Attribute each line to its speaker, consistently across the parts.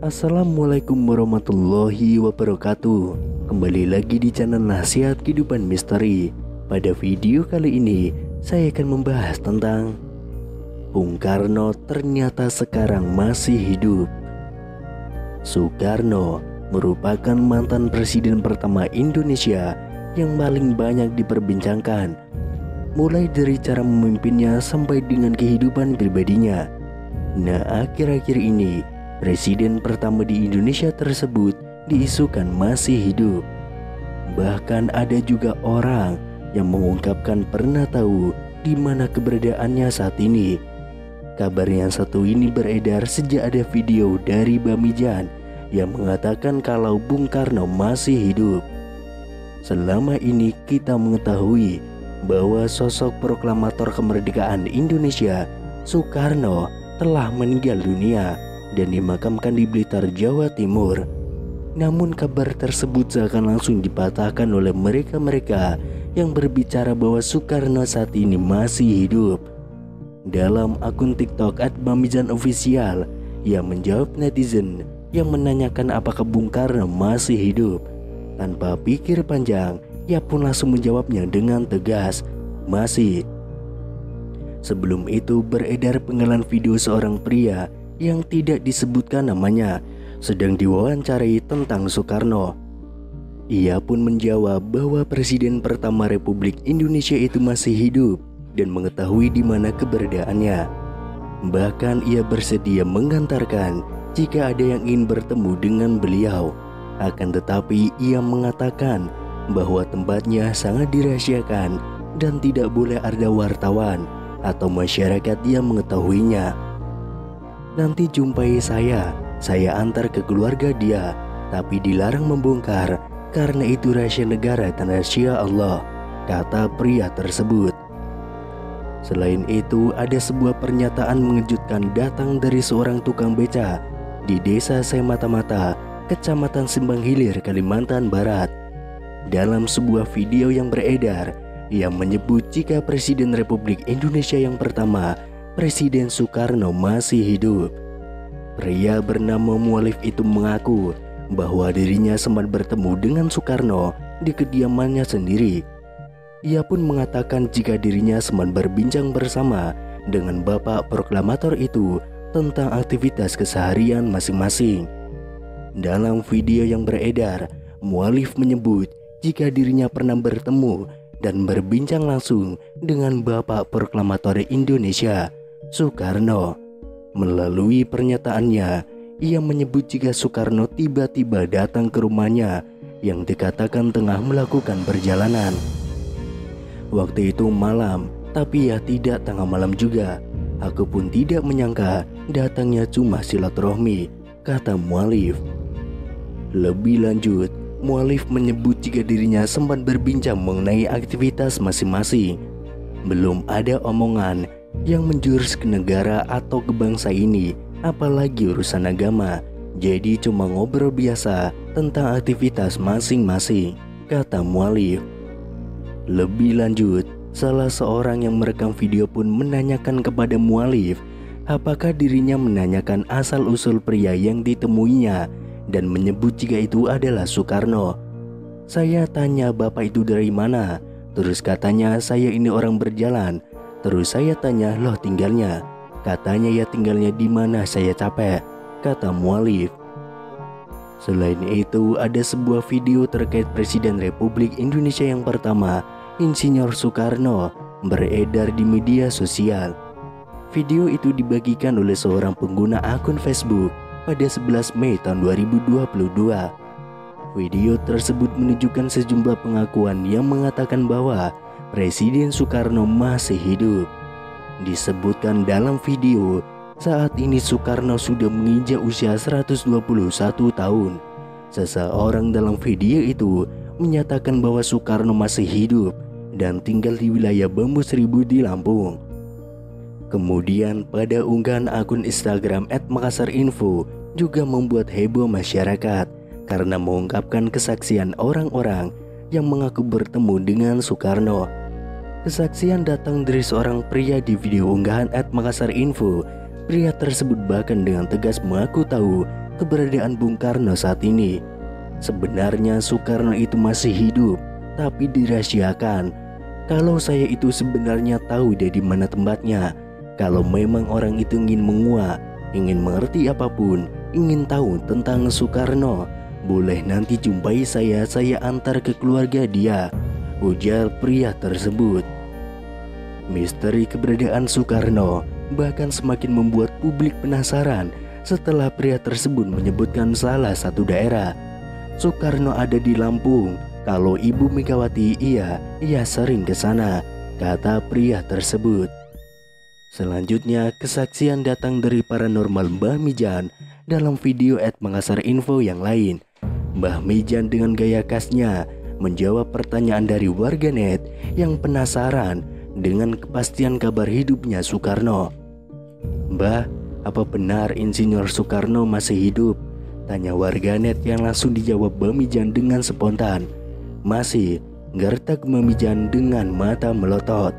Speaker 1: Assalamualaikum warahmatullahi wabarakatuh. Kembali lagi di channel Nasihat Kehidupan Misteri. Pada video kali ini saya akan membahas tentang Bung Karno ternyata sekarang masih hidup. Soekarno merupakan mantan presiden pertama Indonesia yang paling banyak diperbincangkan, mulai dari cara memimpinnya sampai dengan kehidupan pribadinya. Nah, akhir-akhir ini presiden pertama di Indonesia tersebut diisukan masih hidup. Bahkan ada juga orang yang mengungkapkan pernah tahu di mana keberadaannya saat ini. Kabar yang satu ini beredar sejak ada video dari Bamijan yang mengatakan kalau Bung Karno masih hidup. Selama ini kita mengetahui bahwa sosok proklamator kemerdekaan Indonesia, Soekarno, telah meninggal dunia dan dimakamkan di Blitar, Jawa Timur. Namun kabar tersebut seakan langsung dipatahkan oleh mereka-mereka yang berbicara bahwa Soekarno saat ini masih hidup. Dalam akun TikTok @bamijanofficial, ia menjawab netizen yang menanyakan apakah Bung Karno masih hidup. Tanpa pikir panjang, ia pun langsung menjawabnya dengan tegas, masih. Sebelum itu beredar penggalan video seorang pria yang tidak disebutkan namanya sedang diwawancarai tentang Soekarno. Ia pun menjawab bahwa presiden pertama Republik Indonesia itu masih hidup dan mengetahui di mana keberadaannya. Bahkan ia bersedia mengantarkan jika ada yang ingin bertemu dengan beliau. Akan tetapi ia mengatakan bahwa tempatnya sangat dirahasiakan dan tidak boleh ada wartawan atau masyarakat yang mengetahuinya. Nanti jumpai saya antar ke keluarga dia, tapi dilarang membongkar karena itu rahasia negara dan rahasia Allah, kata pria tersebut. Selain itu, ada sebuah pernyataan mengejutkan datang dari seorang tukang beca di desa Semata-Mata, Kecamatan Simbang Hilir, Kalimantan Barat. Dalam sebuah video yang beredar, ia menyebut jika Presiden Republik Indonesia yang pertama, Presiden Soekarno, masih hidup. Pria bernama Mualif itu mengaku bahwa dirinya sempat bertemu dengan Soekarno di kediamannya sendiri. Ia pun mengatakan jika dirinya sempat berbincang bersama dengan bapak proklamator itu tentang aktivitas keseharian masing-masing. Dalam video yang beredar, Mualif menyebut jika dirinya pernah bertemu dan berbincang langsung dengan bapak proklamator Indonesia, Soekarno. Melalui pernyataannya, ia menyebut jika Soekarno tiba-tiba datang ke rumahnya yang dikatakan tengah melakukan perjalanan. Waktu itu malam, tapi ya tidak tengah malam juga. Aku pun tidak menyangka datangnya cuma silaturahmi, kata Mualif. Lebih lanjut, Mualif menyebut jika dirinya sempat berbincang mengenai aktivitas masing-masing. Belum ada omongan yang menjurus ke negara atau ke bangsa ini, apalagi urusan agama. Jadi cuma ngobrol biasa tentang aktivitas masing-masing, kata Mualif. Lebih lanjut, salah seorang yang merekam video pun menanyakan kepada Mualif apakah dirinya menanyakan asal-usul pria yang ditemuinya dan menyebut jika itu adalah Soekarno. Saya tanya bapak itu dari mana, terus katanya saya ini orang berjalan. Terus saya tanya loh tinggalnya, katanya ya tinggalnya di mana, saya capek, kata Mualif. Selain itu ada sebuah video terkait Presiden Republik Indonesia yang pertama, Insinyur Soekarno, beredar di media sosial. Video itu dibagikan oleh seorang pengguna akun Facebook pada 11 Mei tahun 2022. Video tersebut menunjukkan sejumlah pengakuan yang mengatakan bahwa Presiden Soekarno masih hidup. Disebutkan dalam video, saat ini Soekarno sudah menginjak usia 121 tahun. Seseorang dalam video itu menyatakan bahwa Soekarno masih hidup dan tinggal di wilayah Bambu Seribu di Lampung. Kemudian pada unggahan akun Instagram @makassarinfo juga membuat heboh masyarakat karena mengungkapkan kesaksian orang-orang yang mengaku bertemu dengan Soekarno. Kesaksian datang dari seorang pria di video unggahan @makassarinfo. Pria tersebut bahkan dengan tegas mengaku tahu keberadaan Bung Karno saat ini. Sebenarnya Soekarno itu masih hidup, tapi dirahasiakan. Kalau saya itu sebenarnya tahu dari mana tempatnya. Kalau memang orang itu ingin menguak, ingin mengerti apapun, ingin tahu tentang Soekarno, boleh nanti jumpai saya antar ke keluarga dia, ujar pria tersebut. Misteri keberadaan Soekarno bahkan semakin membuat publik penasaran setelah pria tersebut menyebutkan salah satu daerah. Soekarno ada di Lampung. Kalau Ibu Megawati ia sering ke sana, kata pria tersebut. Selanjutnya, kesaksian datang dari paranormal Mbah Mijan dalam video @mangasar_info yang lain. Mbah Mijan dengan gaya khasnya menjawab pertanyaan dari warganet yang penasaran dengan kepastian kabar hidupnya Soekarno. "Mbah, apa benar Insinyur Soekarno masih hidup?" tanya warganet yang langsung dijawab Mbah Mijan dengan spontan. "Masih," gertak Mbah Mijan dengan mata melotot.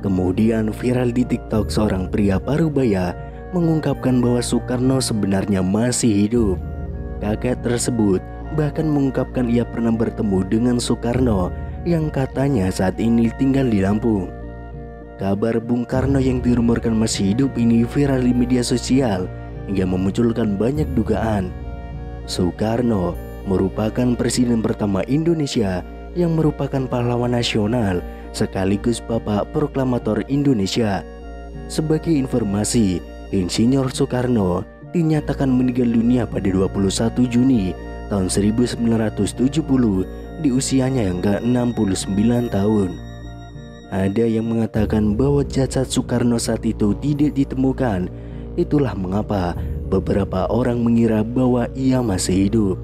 Speaker 1: Kemudian viral di TikTok seorang pria parubaya mengungkapkan bahwa Soekarno sebenarnya masih hidup. Kakek tersebut bahkan mengungkapkan ia pernah bertemu dengan Soekarno yang katanya saat ini tinggal di Lampung. Kabar Bung Karno yang dirumorkan masih hidup ini viral di media sosial hingga memunculkan banyak dugaan. Soekarno merupakan presiden pertama Indonesia yang merupakan pahlawan nasional sekaligus bapak proklamator Indonesia. Sebagai informasi, Insinyur Soekarno dinyatakan meninggal dunia pada 21 Juni tahun 1970 di usianya yang ke-69 tahun. Ada yang mengatakan bahwa jasad Soekarno saat itu tidak ditemukan. Itulah mengapa beberapa orang mengira bahwa ia masih hidup.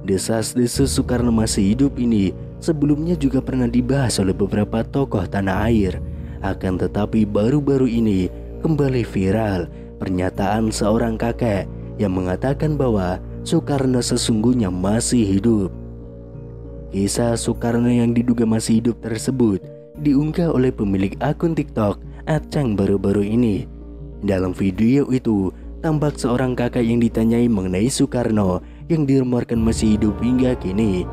Speaker 1: Desas-desus Soekarno masih hidup ini sebelumnya juga pernah dibahas oleh beberapa tokoh tanah air. Akan tetapi baru-baru ini kembali viral pernyataan seorang kakek yang mengatakan bahwa Soekarno sesungguhnya masih hidup. Kisah Soekarno yang diduga masih hidup tersebut diunggah oleh pemilik akun TikTok @cang baru-baru ini. Dalam video itu, tampak seorang kakak yang ditanyai mengenai Soekarno yang dirumorkan masih hidup hingga kini.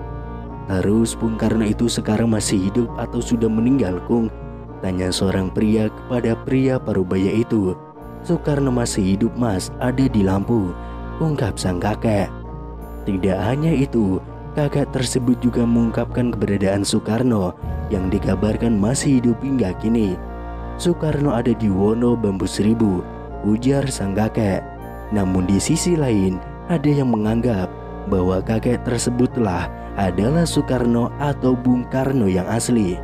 Speaker 1: "Terus Bung Karno itu sekarang masih hidup atau sudah meninggal, Kung?" tanya seorang pria kepada pria parubaya itu. "Soekarno masih hidup, Mas, ada di Lampung," ungkap sang kakek. Tidak hanya itu, kakak tersebut juga mengungkapkan keberadaan Soekarno yang dikabarkan masih hidup hingga kini. "Soekarno ada di Wono Bambu Seribu," ujar sang kakek. Namun di sisi lain, ada yang menganggap bahwa kakek tersebutlah adalah Soekarno atau Bung Karno yang asli.